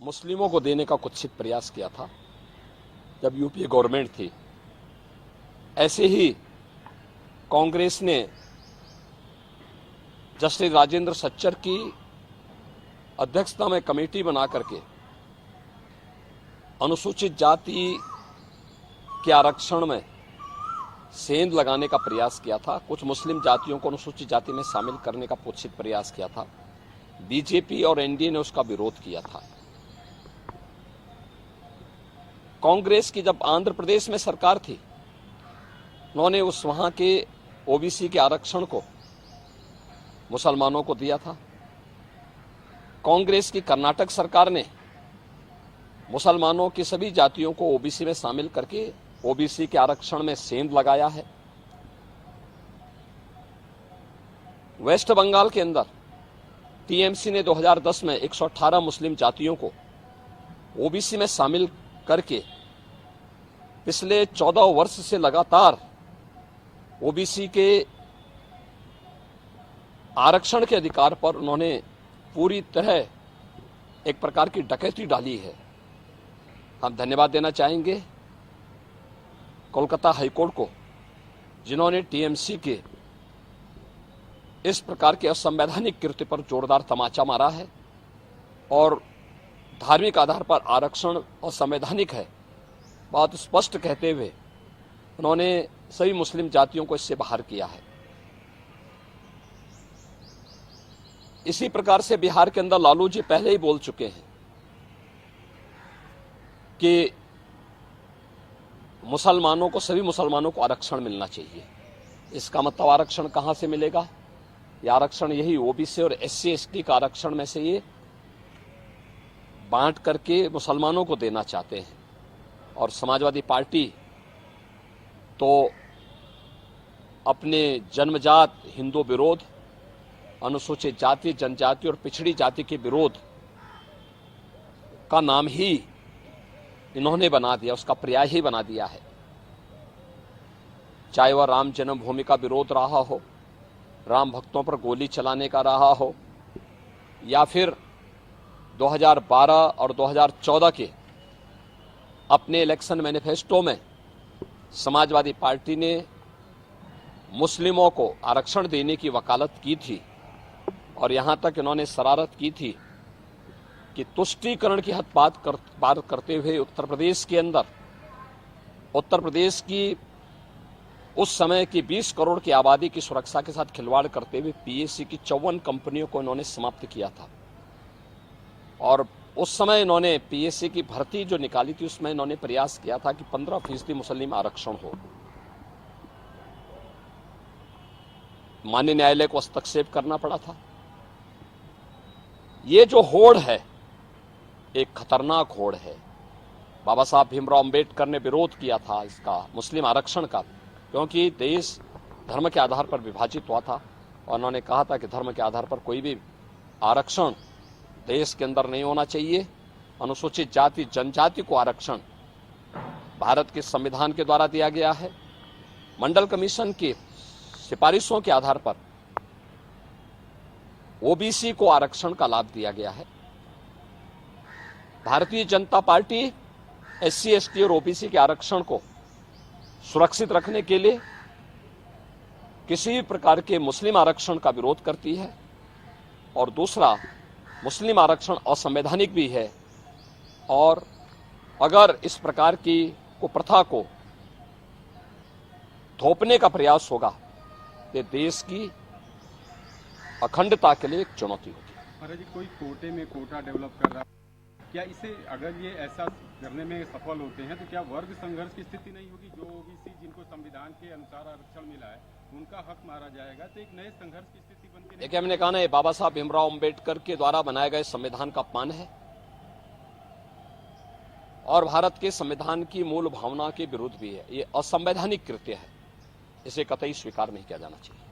मुस्लिमों को देने का कुत्सित प्रयास किया था जब यूपीए गवर्नमेंट थी। ऐसे ही कांग्रेस ने जस्टिस राजेंद्र सच्चर की अध्यक्षता में कमेटी बना करके अनुसूचित जाति के आरक्षण में सेंध लगाने का प्रयास किया था। कुछ मुस्लिम जातियों को अनुसूचित जाति में शामिल करने का कुत्सित प्रयास किया था। बीजेपी और एनडीए ने उसका विरोध किया था। कांग्रेस की जब आंध्र प्रदेश में सरकार थी, उन्होंने उस वहां के ओबीसी के आरक्षण को मुसलमानों को दिया था। कांग्रेस की कर्नाटक सरकार ने मुसलमानों की सभी जातियों को ओबीसी में शामिल करके ओबीसी के आरक्षण में सेंध लगाया है। वेस्ट बंगाल के अंदर टीएमसी ने 2010 में 118 मुस्लिम जातियों को ओबीसी में शामिल करके पिछले 14 वर्ष से लगातार ओबीसी के आरक्षण के अधिकार पर उन्होंने पूरी तरह एक प्रकार की डकैती डाली है। हम धन्यवाद देना चाहेंगे कोलकाता हाईकोर्ट को, जिन्होंने टीएमसी के इस प्रकार के असंवैधानिक कृत्य पर जोरदार तमाचा मारा है और धार्मिक आधार पर आरक्षण असंवैधानिक है, बात स्पष्ट कहते हुए उन्होंने सभी मुस्लिम जातियों को इससे बाहर किया है। इसी प्रकार से बिहार के अंदर लालू जी पहले ही बोल चुके हैं कि मुसलमानों को, सभी मुसलमानों को आरक्षण मिलना चाहिए। इसका मतलब आरक्षण कहां से मिलेगा? यह आरक्षण यही ओबीसी और एससी एसटी का आरक्षण में से ये बांट करके मुसलमानों को देना चाहते हैं। और समाजवादी पार्टी तो अपने जन्मजात हिंदू विरोध, अनुसूचित जाति, जनजाति और पिछड़ी जाति के विरोध का नाम ही इन्होंने बना दिया, उसका पर्याय ही बना दिया है। चाहे वह राम जन्मभूमि का विरोध रहा हो, राम भक्तों पर गोली चलाने का रहा हो, या फिर 2012 और 2014 के अपने इलेक्शन मैनिफेस्टो में समाजवादी पार्टी ने मुस्लिमों को आरक्षण देने की वकालत की थी और यहां तक इन्होंने शरारत की थी कि तुष्टीकरण की हद बात करते हुए उत्तर प्रदेश के अंदर, उत्तर प्रदेश की उस समय की 20 करोड़ की आबादी की सुरक्षा के साथ खिलवाड़ करते हुए पीएससी की 54 कंपनियों को इन्होंने समाप्त किया था। और उस समय इन्होंने पीएससी की भर्ती जो निकाली थी उसमें इन्होंने प्रयास किया था कि 15% मुस्लिम आरक्षण हो। माननीय न्यायालय को हस्तक्षेप करना पड़ा था। ये जो होड़ है एक खतरनाक होड़ है। बाबा साहब भीमराव अंबेडकर ने विरोध किया था इसका, मुस्लिम आरक्षण का, क्योंकि देश धर्म के आधार पर विभाजित हुआ था और उन्होंने कहा था कि धर्म के आधार पर कोई भी आरक्षण देश के अंदर नहीं होना चाहिए। अनुसूचित जाति जनजाति को आरक्षण भारत के संविधान के द्वारा दिया गया है। मंडल कमीशन की सिफारिशों के आधार पर ओबीसी को आरक्षण का लाभ दिया गया है। Bharatiya Janata party SC ST और ओबीसी के आरक्षण को सुरक्षित रखने के लिए किसी भी प्रकार के मुस्लिम आरक्षण का विरोध करती है और दूसरा, मुस्लिम आरक्षण असंवैधानिक भी है और अगर इस प्रकार की कुप्रथा को थोपने का प्रयास होगा तो देश की अखंडता के लिए एक चुनौती होगी। महाराज जी, कोई कोटे में कोटा डेवलप कर रहा है क्या? इसे अगर ये ऐसा करने में सफल होते हैं तो क्या वर्ग संघर्ष की स्थिति नहीं होगी? जो ओबीसी जिनको संविधान के अनुसार आरक्षण मिला है उनका हक मारा जाएगा तो एक नए संघर्ष की स्थिति बनती है। देखिए, हमने कहा ना, बाबा साहब भीमराव अंबेडकर के द्वारा बनाए गए संविधान का अपमान है और भारत के संविधान की मूल भावना के विरुद्ध भी है। ये असंवैधानिक कृत्य है, इसे कतई स्वीकार नहीं किया जाना चाहिए।